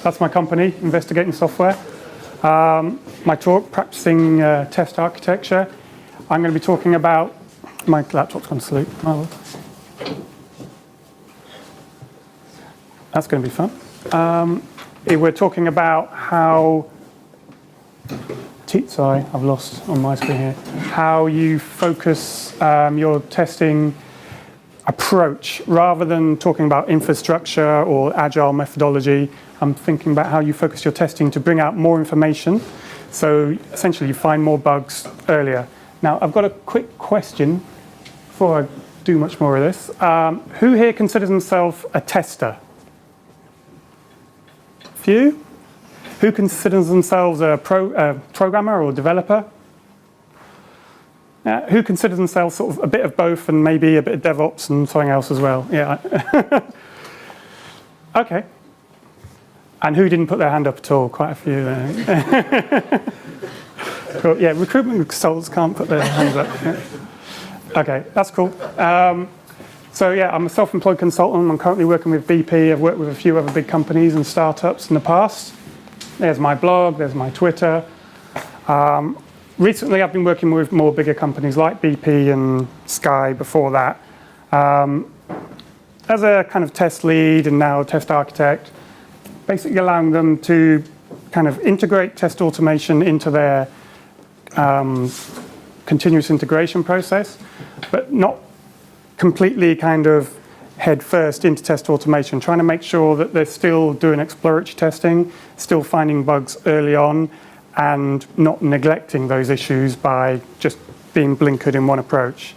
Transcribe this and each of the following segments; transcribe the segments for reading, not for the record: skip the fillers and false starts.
That's my company, Investigating Software. My talk, Practicing Test Architecture. I'm going to be talking about, my laptop's gone to sleep. Oh, that's going to be fun. We're talking about how, sorry, I've lost on my screen here, how you focus your testing approach. Rather than talking about infrastructure or agile methodology, I'm thinking about how you focus your testing to bring out more information. So essentially you find more bugs earlier. Now I've got a quick question before I do much more of this. Who here considers himself a tester? Few? Who considers themselves a programmer or developer? Who considers themselves sort of a bit of both and maybe a bit of DevOps and something else as well? Yeah. Okay. And who didn't put their hand up at all? Quite a few there. Cool. Yeah, recruitment consultants can't put their hands up. Yeah. Okay, that's cool. So yeah, I'm a self-employed consultant. I'm currently working with BP. I've worked with a few other big companies and startups in the past. There's my blog, there's my Twitter. Recently, I've been working with more bigger companies like BP and Sky before that. As a kind of test lead and now test architect, basically allowing them to kind of integrate test automation into their continuous integration process, but not completely kind of head first into test automation, trying to make sure that they're still doing exploratory testing, still finding bugs early on, and not neglecting those issues by just being blinkered in one approach.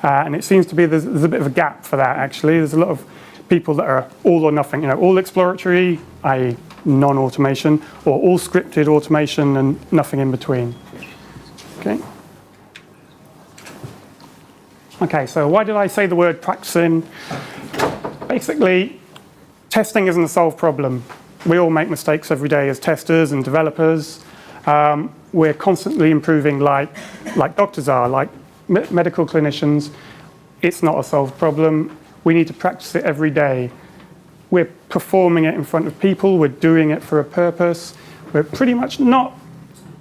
And it seems to be there's a bit of a gap for that, actually. There's a lot of people that are all or nothing, all exploratory, i.e. non-automation, or all scripted automation and nothing in between. Okay. Okay, so why did I say the word practicing? Basically, testing isn't a solved problem. We all make mistakes every day as testers and developers. We're constantly improving like doctors are, like medical clinicians. It's not a solved problem. We need to practice it every day. We're performing it in front of people. We're doing it for a purpose. We're pretty much not,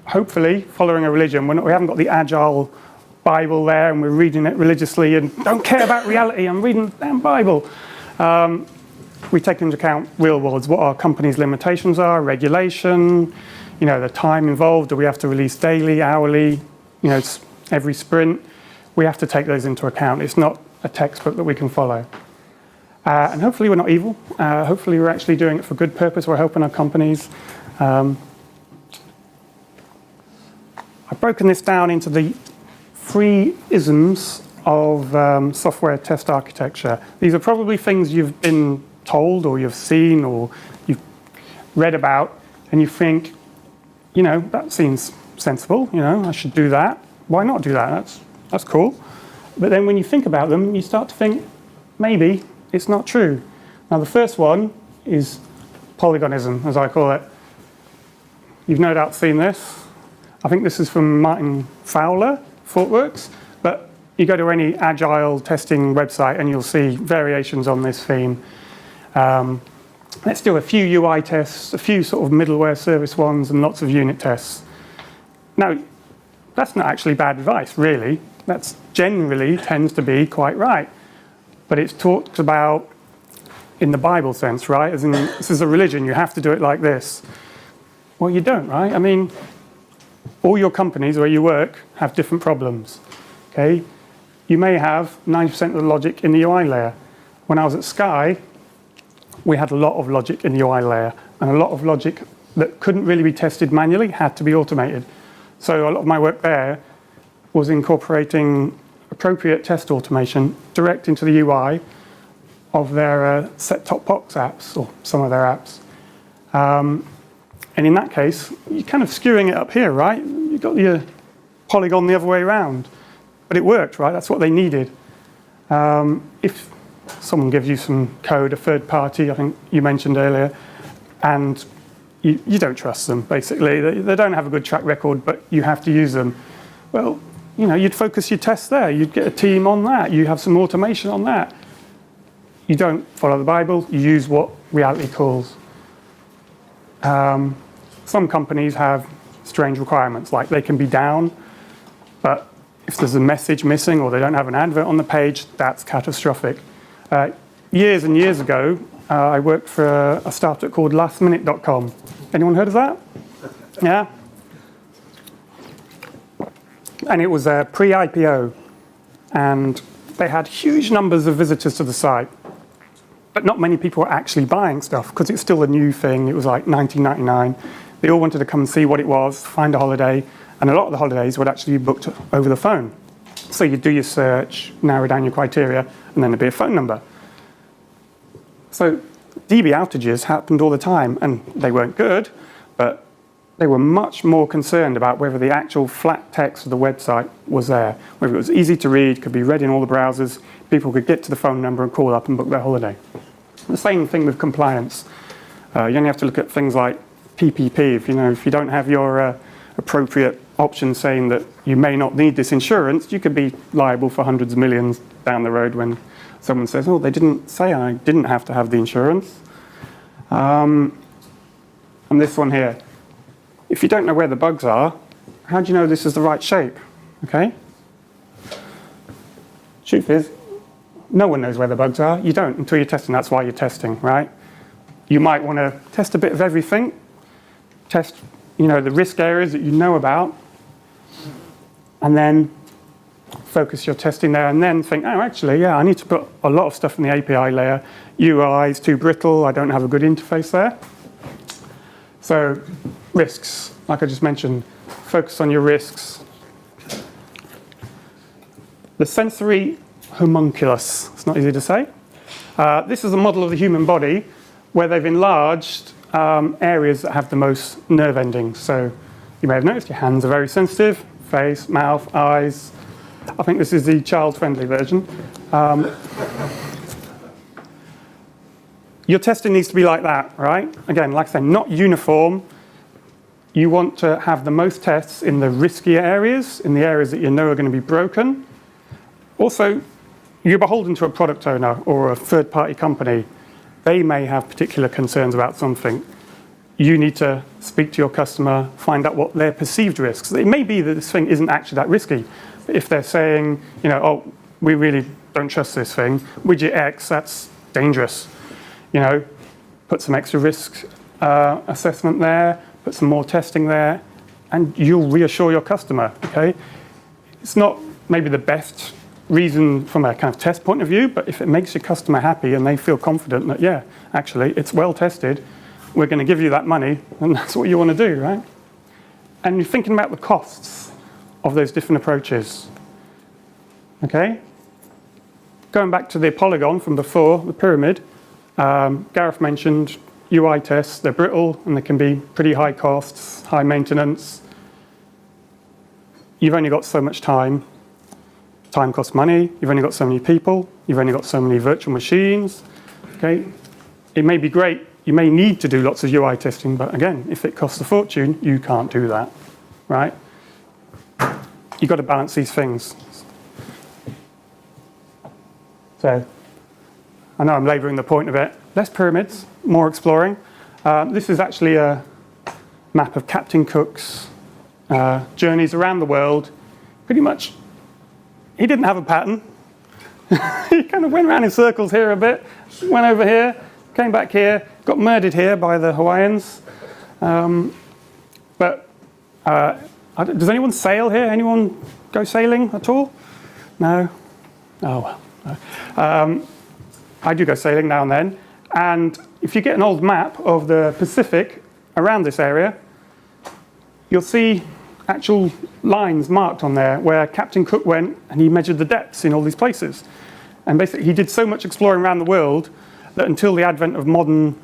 hopefully, following a religion. We haven't got the agile Bible there and we're reading it religiously and don't care about reality. I'm reading the damn Bible. We take into account real worlds, what our company's limitations are, regulation, the time involved. Do we have to release daily, hourly, every sprint? We have to take those into account. It's not a textbook that we can follow. And hopefully we're not evil. Hopefully we're actually doing it for good purpose. We're helping our companies. I've broken this down into the 3 isms of software test architecture. These are probably things you've been told or you've seen or you've read about and you think, that seems sensible, I should do that. Why not do that? That's cool. But then when you think about them, you start to think, maybe it's not true. Now the first one is polygonism, as I call it. You've no doubt seen this. I think this is from Martin Fowler, ThoughtWorks, but you go to any agile testing website and you'll see variations on this theme. Let's do a few UI tests, a few sort of middleware service ones, and lots of unit tests. Now, that's not actually bad advice, really. That's generally tends to be quite right. But it's talked about in the Bible sense, right? As in, this is a religion, you have to do it like this. Well, you don't, right? I mean, all your companies where you work have different problems, okay? You may have 90% of the logic in the UI layer. When I was at Sky, we had a lot of logic in the UI layer, and a lot of logic that couldn't really be tested manually had to be automated. So a lot of my work there was incorporating appropriate test automation direct into the UI of their set-top box apps, or some of their apps. And in that case, you're kind of skewing it up here, right? You've got your polygon the other way around. But it worked, right? That's what they needed. If someone gives you some code, a third party, I think you mentioned earlier, and you don't trust them, basically. They don't have a good track record, but you have to use them. Well, you'd focus your tests there. You'd get a team on that. You have some automation on that. You don't follow the Bible. You use what reality calls. Some companies have strange requirements, like they can be down, but if there's a message missing or they don't have an advert on the page, that's catastrophic. Years and years ago, I worked for a startup called lastminute.com. Anyone heard of that? Yeah? And it was a pre-IPO, and they had huge numbers of visitors to the site, but not many people were actually buying stuff because it's still a new thing. It was like 1999. They all wanted to come and see what it was, find a holiday, and a lot of the holidays would actually be booked over the phone. So you do your search, narrow down your criteria, and then there'd be a phone number. So DB outages happened all the time, and they weren't good, but they were much more concerned about whether the actual flat text of the website was there, whether it was easy to read, could be read in all the browsers, people could get to the phone number and call up and book their holiday. The same thing with compliance. You only have to look at things like PPP. If you don't have your appropriate option saying that you may not need this insurance, you could be liable for hundreds of millions down the road when someone says, oh, they didn't say I didn't have to have the insurance. And this one here. If you don't know where the bugs are, how do you know this is the right shape? Okay? Truth is, no one knows where the bugs are. You don't until you're testing. That's why you're testing, right? You might want to test a bit of everything. Test, the risk areas that you know about, and then focus your testing there, and then think, oh, actually, yeah, I need to put a lot of stuff in the API layer. UI is too brittle. I don't have a good interface there. So risks, like I just mentioned, focus on your risks. The sensory homunculus, it's not easy to say. This is a model of the human body where they've enlarged areas that have the most nerve endings. So you may have noticed your hands are very sensitive, face, mouth, eyes. I think this is the child-friendly version. Your testing needs to be like that, right? Again, like I say, not uniform. You want to have the most tests in the riskier areas, in the areas that you know are going to be broken. Also, you're beholden to a product owner or a third-party company. They may have particular concerns about something. You need to speak to your customer, find out what their perceived risks. It may be that this thing isn't actually that risky. But if they're saying, oh, we really don't trust this thing, widget X, that's dangerous. Put some extra risk assessment there, put some more testing there, and you'll reassure your customer, okay? It's not maybe the best reason from a kind of test point of view, but if it makes your customer happy and they feel confident that, yeah, actually, it's well tested, we're going to give you that money, and that's what you want to do, right? And you're thinking about the costs of those different approaches, okay? Going back to the polygon from before, the pyramid, Gareth mentioned UI tests, they're brittle and they can be pretty high costs, high maintenance. You've only got so much time. Time costs money, you've only got so many people, you've only got so many virtual machines. Okay? It may be great, you may need to do lots of UI testing, but again, if it costs a fortune, you can't do that, right? You've got to balance these things. So, I know I'm labouring the point a bit. Less pyramids, more exploring. This is actually a map of Captain Cook's journeys around the world. Pretty much, he didn't have a pattern. He kind of went around in circles here a bit, went over here, came back here, got murdered here by the Hawaiians. Does anyone sail here? Anyone go sailing at all? No? Oh, well. No. I do go sailing now and then. And if you get an old map of the Pacific around this area, you'll see actual lines marked on there where Captain Cook went and he measured the depths in all these places. And basically he did so much exploring around the world that until the advent of modern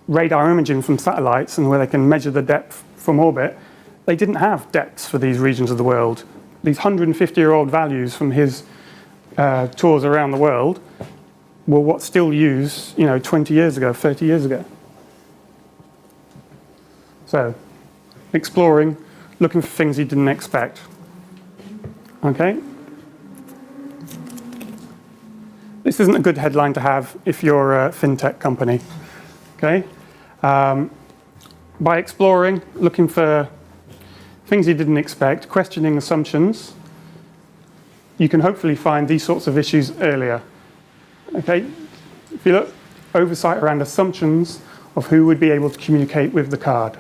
radar imaging from satellites and where they can measure the depth from orbit, they didn't have depths for these regions of the world. These 150-year-old values from his tours around the world were what's still used, 20 years ago, 30 years ago. So, exploring, looking for things you didn't expect. Okay? This isn't a good headline to have if you're a fintech company. Okay? By exploring, looking for things you didn't expect, questioning assumptions, you can hopefully find these sorts of issues earlier. Okay, if you look, oversight around assumptions of who would be able to communicate with the card.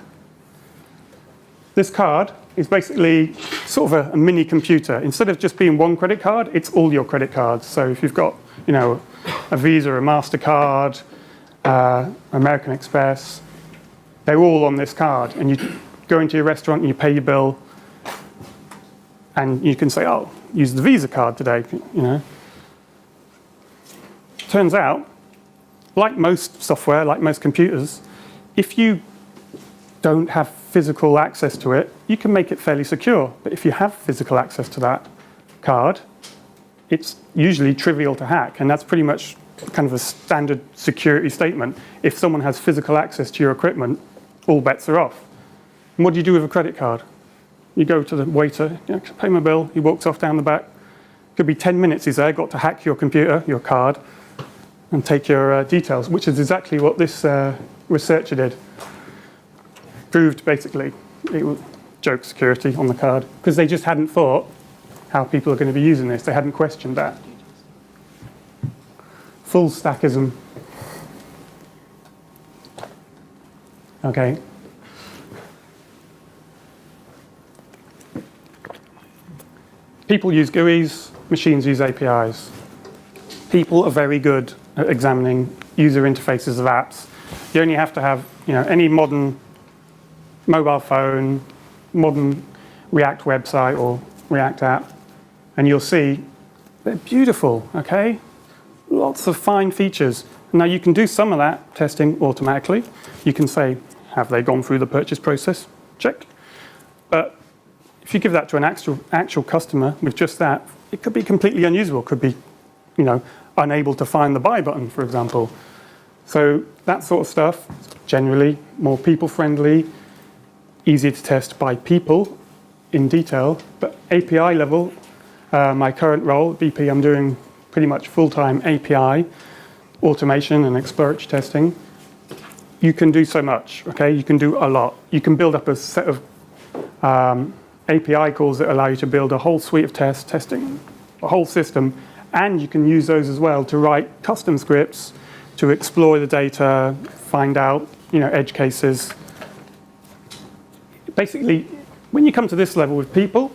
This card is basically sort of a mini computer. Instead of just being one credit card, it's all your credit cards. So if you've got, you know, a Visa, a MasterCard, American Express, they're all on this card. And you go into your restaurant and you pay your bill, and you can say, oh, use the Visa card today, you know. Turns out, like most software, like most computers, if you don't have physical access to it, you can make it fairly secure. But if you have physical access to that card, it's usually trivial to hack. And that's pretty much kind of a standard security statement. If someone has physical access to your equipment, all bets are off. And what do you do with a credit card? You go to the waiter, you know, pay my bill, he walks off down the back. Could be 10 minutes he's there, got to hack your computer, your card, and take your details, which is exactly what this researcher did. Proved basically it was joke security on the card, because they just hadn't thought how people are going to be using this. They hadn't questioned that. Full stackism. Okay. People use GUIs, machines use APIs. People are very good at examining user interfaces of apps. You only have to have, you know, any modern mobile phone, modern React website or React app, and you'll see they're beautiful, okay? Lots of fine features. Now you can do some of that testing automatically. You can say, have they gone through the purchase process? Check. But if you give that to an actual customer with just that, it could be completely unusable. It could be, you know, unable to find the buy button, for example. So that sort of stuff, generally more people-friendly, easier to test by people in detail. But API level, my current role at BP, I'm doing pretty much full-time API automation and exploratory testing. You can do so much, okay? You can do a lot. You can build up a set of API calls that allow you to build a whole suite of tests, testing a whole system, and you can use those as well to write custom scripts to explore the data, find out, you know, edge cases. Basically, when you come to this level with people,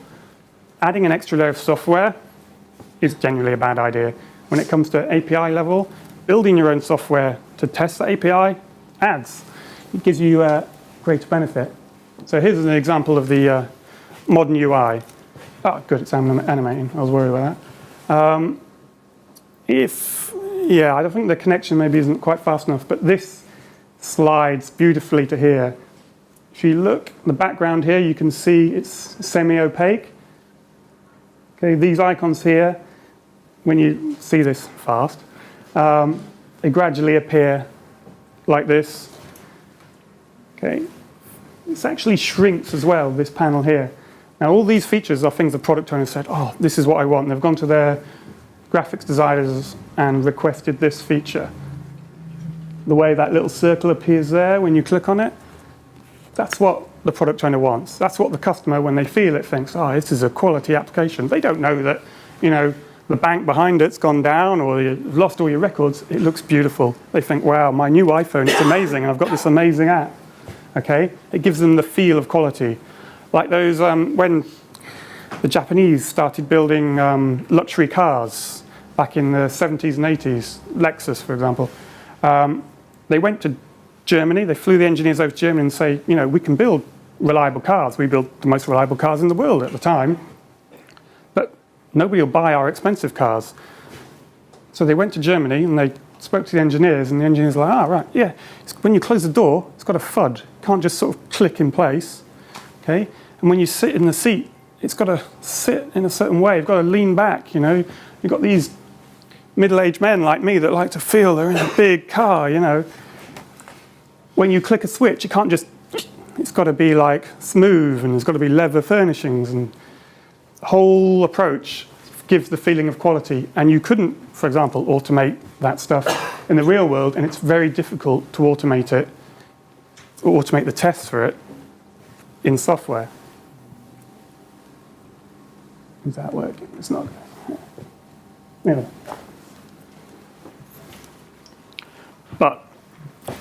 adding an extra layer of software is generally a bad idea. When it comes to API level, building your own software to test the API adds. It gives you a greater benefit. So here's an example of the modern UI. Oh, good, it's animating. I was worried about that. I don't think the connection maybe isn't quite fast enough, but this slides beautifully to here. If you look at the background here, you can see it's semi-opaque. Okay, these icons here, when you see this fast, they gradually appear like this. Okay, this actually shrinks as well, this panel here. Now, all these features are things the product owner said, oh, this is what I want. And they've gone to their graphics designers and requested this feature. The way that little circle appears there when you click on it, that's what the product owner wants. That's what the customer, when they feel it, thinks, oh, this is a quality application. They don't know that, you know, the bank behind it's gone down or you've lost all your records. It looks beautiful. They think, wow, my new iPhone, it's amazing, and I've got this amazing app. Okay? It gives them the feel of quality. Like those, when the Japanese started building luxury cars back in the 70s and 80s, Lexus, for example, they went to Germany, they flew the engineers over to Germany and say, you know, we can build reliable cars. We built the most reliable cars in the world at the time, but nobody will buy our expensive cars. So they went to Germany and they spoke to the engineers, and the engineers were like, right, yeah, when you close the door, it's got a FUD. It can't just sort of click in place, okay? And when you sit in the seat, it's got to sit in a certain way. You've got to lean back, you know. You've got these middle-aged men like me that like to feel they're in a big car, you know. When you click a switch, you can't just, it's got to be like smooth, and there's got to be leather furnishings, and the whole approach gives the feeling of quality. And you couldn't, for example, automate that stuff in the real world, and it's very difficult to automate it automate the tests for it in software. Is that working? It's not. Anyway. But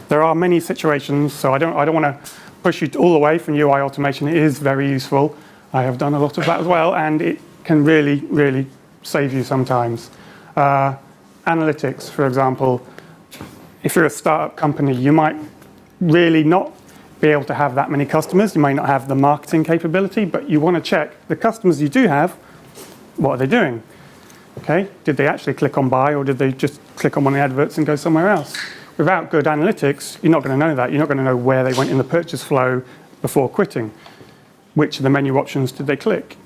there are many situations, so I don't want to push you all away from UI automation. It is very useful. I have done a lot of that as well, and it can really, really save you sometimes. Analytics, for example, if you're a startup company, you might really not be able to have that many customers. You may not have the marketing capability, but you want to check the customers you do have, what are they doing? Okay, did they actually click on buy, or did they just click on one of the adverts and go somewhere else? Without good analytics, you're not going to know that. You're not going to know where they went in the purchase flow before quitting. Which of the menu options did they click?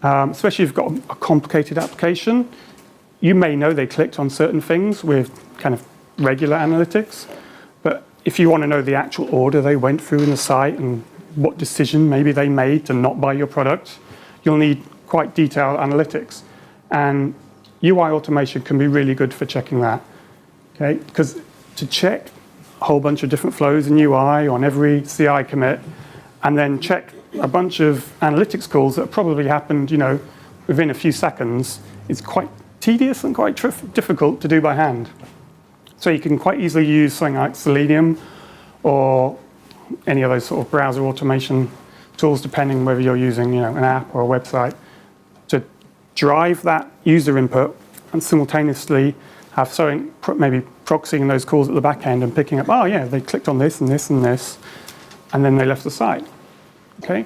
Especially if you've got a complicated application, you may know they clicked on certain things with kind of regular analytics, but if you want to know the actual order they went through in the site and what decision maybe they made to not buy your product, you'll need quite detailed analytics. And UI automation can be really good for checking that. Okay, because to check a whole bunch of different flows in UI on every CI commit, and then check a bunch of analytics calls that probably happened, within a few seconds, is quite tedious and quite difficult to do by hand. So you can quite easily use something like Selenium or any of those sort of browser automation tools, depending whether you're using an app or a website, to drive that user input and simultaneously have something maybe proxying those calls at the back end and picking up, oh yeah, they clicked on this and this and this, and then they left the site. Okay.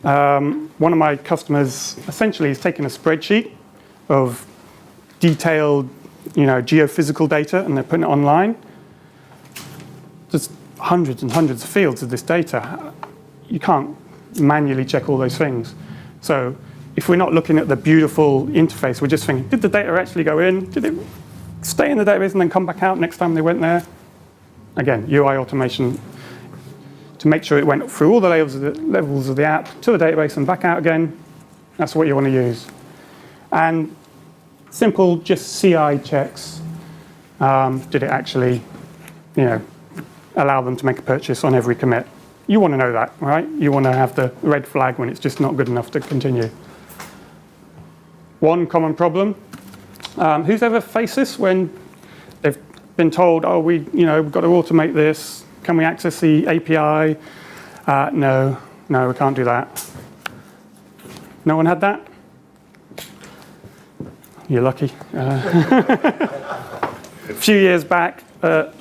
One of my customers essentially has taken a spreadsheet of detailed, geophysical data, and they're putting it online. There's hundreds and hundreds of fields of this data. You can't manually check all those things. So if we're not looking at the beautiful interface, we're just thinking, did the data actually go in? Did it stay in the database and then come back out next time they went there? Again, UI automation to make sure it went through all the levels of the app to the database and back out again. That's what you want to use. And simple, just CI checks. Did it actually, allow them to make a purchase on every commit? You want to know that, right? You want to have the red flag when it's just not good enough to continue. One common problem. Who's ever faced this when they've been told, oh, we've got to automate this. Can we access the API? No, we can't do that. No one had that? You're lucky. A few years back, I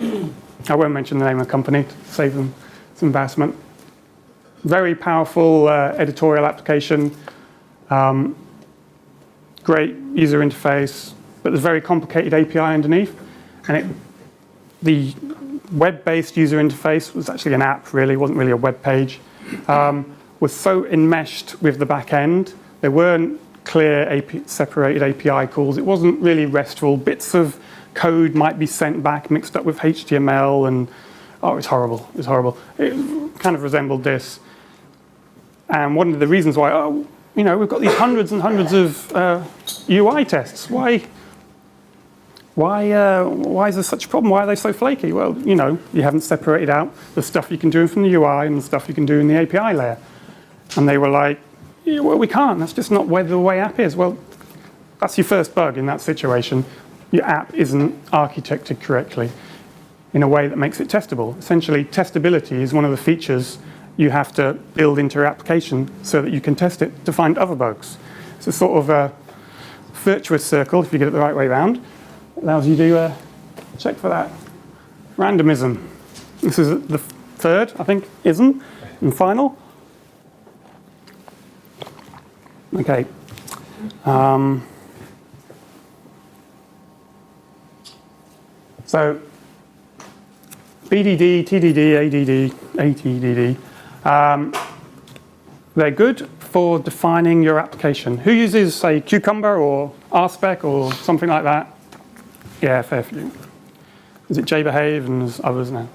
won't mention the name of the company to save them some embarrassment. Very powerful editorial application. Great user interface, but there's a very complicated API underneath. And the web-based user interface was actually an app, really. It wasn't really a web page. Was so enmeshed with the back end. There weren't clear separated API calls. It wasn't really RESTful. Bits of code might be sent back mixed up with HTML, and it's horrible. It's horrible. It kind of resembled this. And one of the reasons why, we've got these hundreds and hundreds of UI tests. Why is there such a problem? Why are they so flaky? Well, you haven't separated out the stuff you can do from the UI and the stuff you can do in the API layer. And they were like, yeah, well, we can't. That's just not the way app is. Well, that's your first bug in that situation. Your app isn't architected correctly in a way that makes it testable. Essentially, testability is one of the features you have to build into your application so that you can test it to find other bugs. It's a sort of a virtuous circle, if you get it the right way around. Allows you to check for that. Randomism. This is the third, I think, ism, and final. Okay. So BDD, TDD, ADD, ATDD, they're good for defining your application. Who uses, say, Cucumber or RSpec or something like that? Yeah, fair few. Is it JBehave and there's others now?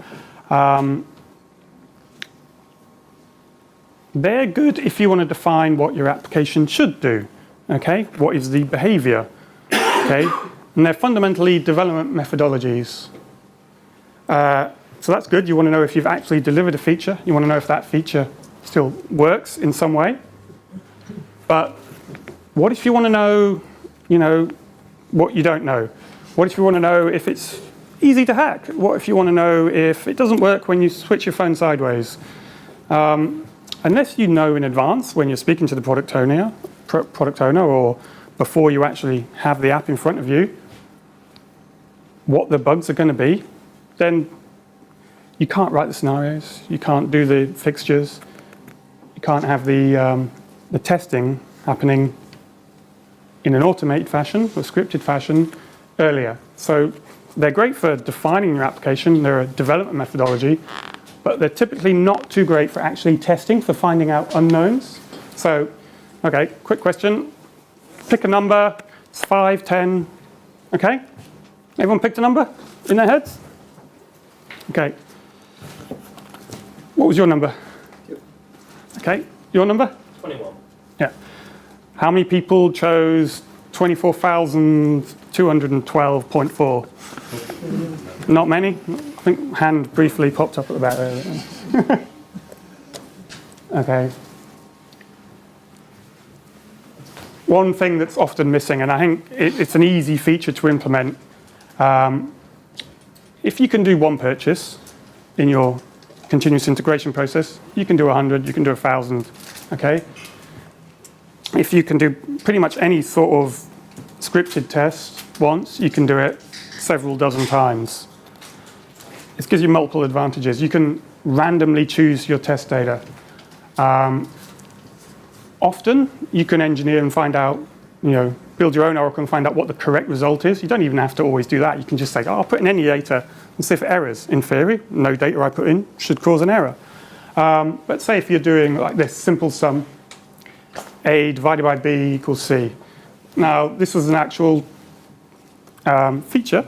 They're good if you want to define what your application should do. Okay, what is the behavior? Okay, and they're fundamentally development methodologies. So that's good. You want to know if you've actually delivered a feature. You want to know if that feature still works in some way. But what if you want to know, what you don't know? What if you want to know if it's easy to hack? What if you want to know if it doesn't work when you switch your phone sideways? Unless you know in advance when you're speaking to the product owner or before you actually have the app in front of you, what the bugs are going to be, then you can't write the scenarios, you can't do the fixtures, you can't have the testing happening in an automated fashion, or scripted fashion, earlier. So they're great for defining your application, they're a development methodology, but they're typically not too great for actually testing, for finding out unknowns. So, okay, quick question. Pick a number, it's 5, 10, okay? Everyone picked a number in their heads? Okay. What was your number? 2. Okay, your number? 21. Yeah. How many people chose 24,212.4? Not many. I think hand briefly popped up at the back there. Okay. One thing that's often missing, and I think it's an easy feature to implement, if you can do one purchase in your continuous integration process, you can do 100, you can do 1,000, okay? If you can do pretty much any sort of scripted test once, you can do it several dozen times. It gives you multiple advantages. You can randomly choose your test data. Often, you can engineer and find out, build your own Oracle and find out what the correct result is. You don't even have to always do that. You can just say, I'll put in any data and see if it errors. In theory, no data I put in should cause an error. But say if you're doing like this simple sum, A divided by B equals C. Now, this was an actual feature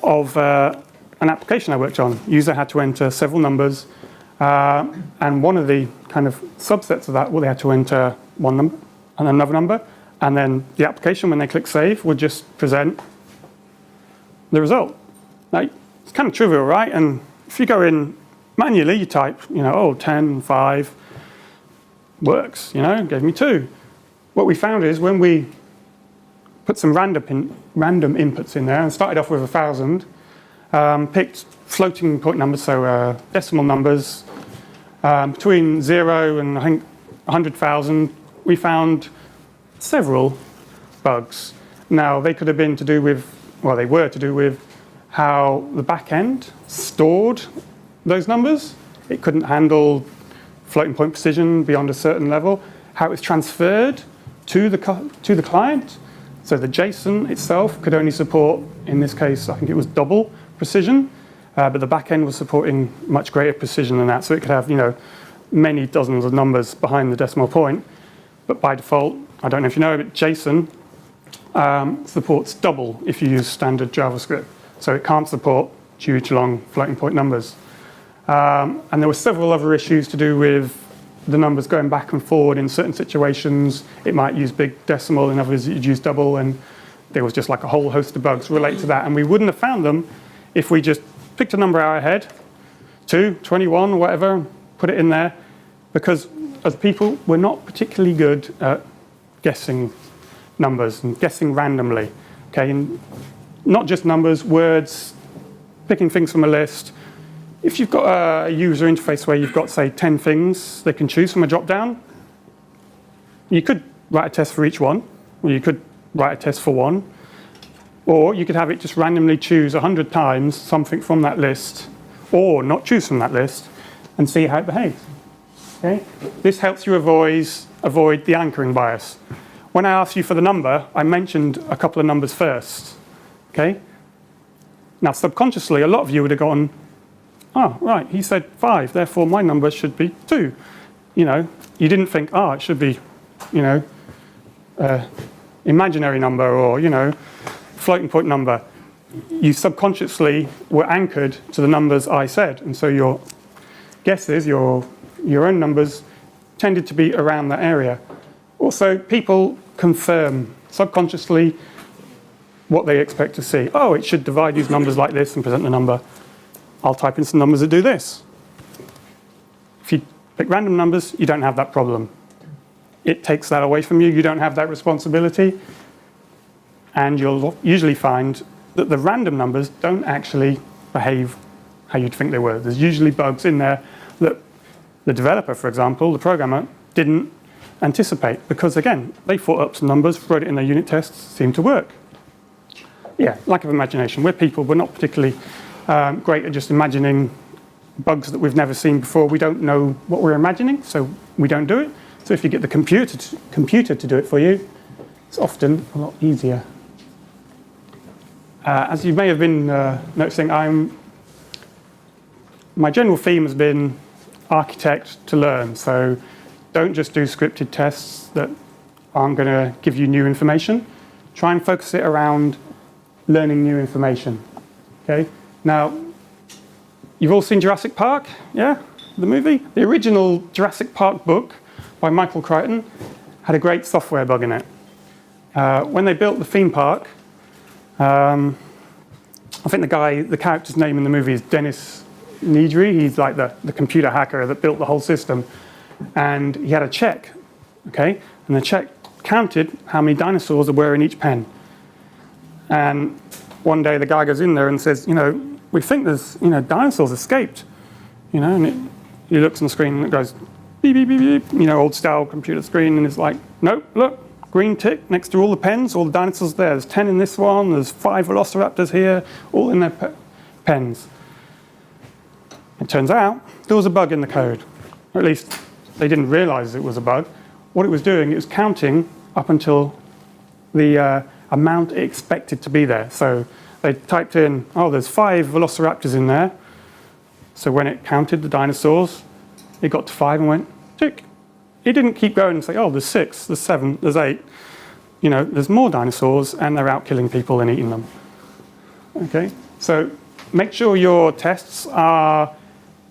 of an application I worked on. User had to enter several numbers, and one of the kind of subsets of that, well, they had to enter one number and another number, and then the application, when they click save, would just present the result. Now, it's kind of trivial, right? And if you go in manually, you type, 10, 5, works, gave me 2. What we found is when we put some random inputs in there and started off with 1,000, picked floating point numbers, so decimal numbers, between 0 and I think 100,000, we found several bugs. Now, they could have been to do with, well, they were to do with how the backend stored those numbers. It couldn't handle floating point precision beyond a certain level. How it was transferred to the client. So the JSON itself could only support, in this case, I think it was double precision, but the backend was supporting much greater precision than that. So it could have, many dozens of numbers behind the decimal point. But by default, I don't know if you know, but JSON supports double if you use standard JavaScript. So it can't support huge, long floating point numbers. And there were several other issues to do with the numbers going back and forward in certain situations. It might use big decimal, in others you'd use double, and there was just like a whole host of bugs related to that. And we wouldn't have found them if we just picked a number out ahead, 2, 21, whatever, put it in there, because as people, we're not particularly good at guessing numbers and guessing randomly. Okay, and not just numbers, words, picking things from a list. If you've got a user interface where you've got, say, 10 things they can choose from a drop-down, you could write a test for each one, or you could write a test for one, or you could have it just randomly choose 100 times something from that list, or not choose from that list, and see how it behaves. Okay? This helps you avoid the anchoring bias. When I asked you for the number, I mentioned a couple of numbers first. Okay? Now, subconsciously, a lot of you would have gone, oh, right, he said 5, therefore my number should be 2. You didn't think, it should be, imaginary number or, floating point number. You subconsciously were anchored to the numbers I said. And so your guesses, your own numbers, tended to be around that area. Also, people confirm subconsciously what they expect to see. Oh, it should divide these numbers like this and present the number. I'll type in some numbers that do this. If you pick random numbers, you don't have that problem. It takes that away from you. You don't have that responsibility. And you'll usually find that the random numbers don't actually behave how you'd think they were. There's usually bugs in there that the developer, for example, the programmer, didn't anticipate because, again, they thought up some numbers, wrote it in their unit tests, seemed to work. Yeah, lack of imagination. We're people. We're not particularly great at just imagining bugs that we've never seen before. We don't know what we're imagining, so we don't do it. So if you get the computer to do it for you, it's often a lot easier. As you may have been noticing, my general theme has been architect to learn. So don't just do scripted tests that aren't going to give you new information. Try and focus it around learning new information. Okay. Now, you've all seen Jurassic Park, yeah? The movie? The original Jurassic Park book by Michael Crichton had a great software bug in it. When they built the theme park, I think the character's name in the movie is Dennis Nedry. He's like the computer hacker that built the whole system. And he had a check, okay? And the check counted how many dinosaurs there were in each pen. And one day the guy goes in there and says, we think there's, dinosaurs escaped, and he looks on the screen and it goes, beep, beep, beep, beep, old style computer screen, and it's like, nope, look, green tick next to all the pens, all the dinosaurs there. There's 10 in this one, there's 5 velociraptors here, all in their pens. It turns out there was a bug in the code, or at least they didn't realize it was a bug. What it was doing, it was counting up until the amount it expected to be there. So they typed in, there's 5 velociraptors in there. So when it counted the dinosaurs, it got to 5 and went, tick. It didn't keep going and say, there's 6, there's 7, there's 8. There's more dinosaurs and they're out killing people and eating them. Okay, so make sure your tests are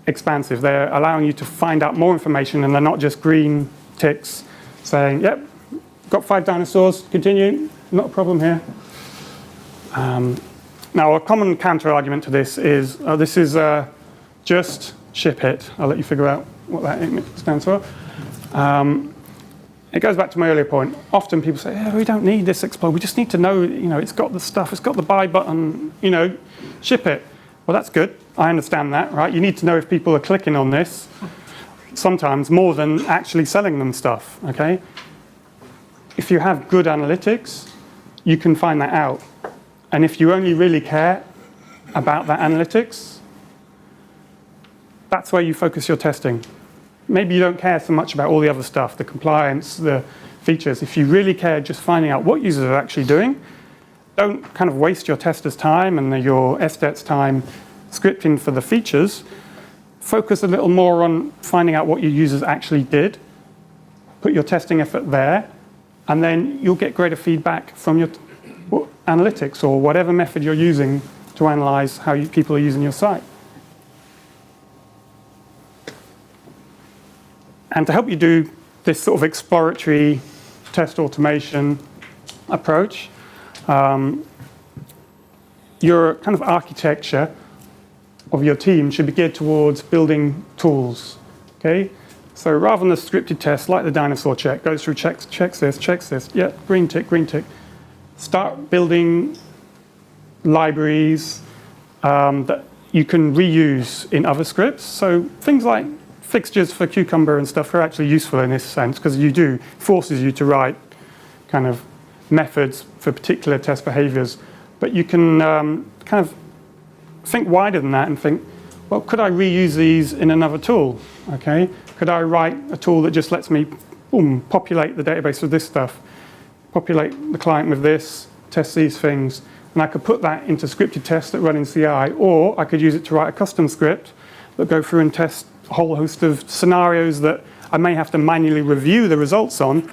expansive. They're allowing you to find out more information and they're not just green ticks saying, yep, got 5 dinosaurs, continue, not a problem here. Now, a common counter-argument to this is, just ship it. I'll let you figure out what that stands for. It goes back to my earlier point. Often people say, we don't need this explode. We just need to know, it's got the stuff, it's got the buy button, ship it. Well, that's good. I understand that, right? You need to know if people are clicking on this, sometimes more than actually selling them stuff, okay? If you have good analytics, you can find that out. And if you only really care about that analytics, that's where you focus your testing. Maybe you don't care so much about all the other stuff, the compliance, the features. If you really care just finding out what users are actually doing, don't kind of waste your testers' time and your SDET's time scripting for the features. Focus a little more on finding out what your users actually did. Put your testing effort there, and then you'll get greater feedback from your analytics or whatever method you're using to analyze how people are using your site. And to help you do this sort of exploratory test automation approach, your kind of architecture of your team should be geared towards building tools. Okay? So rather than the scripted test, like the dinosaur check, goes through checks this, yeah, green tick, green tick. Start building libraries that you can reuse in other scripts. So things like fixtures for Cucumber and stuff are actually useful in this sense because forces you to write kind of methods for particular test behaviors. But you can kind of think wider than that and think, well, could I reuse these in another tool? Okay, could I write a tool that just lets me, boom, populate the database with this stuff, populate the client with this, test these things, and I could put that into scripted tests that run in CI, or I could use it to write a custom script that go through and test a whole host of scenarios that I may have to manually review the results on,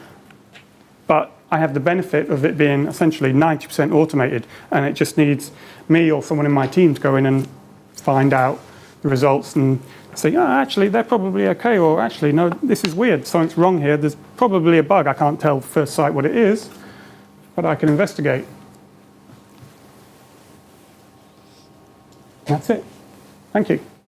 but I have the benefit of it being essentially 90% automated, and it just needs me or someone in my team to go in and find out the results and say, actually, they're probably okay, or actually, no, this is weird, something's wrong here, there's probably a bug, I can't tell first sight what it is, but I can investigate. That's it. Thank you.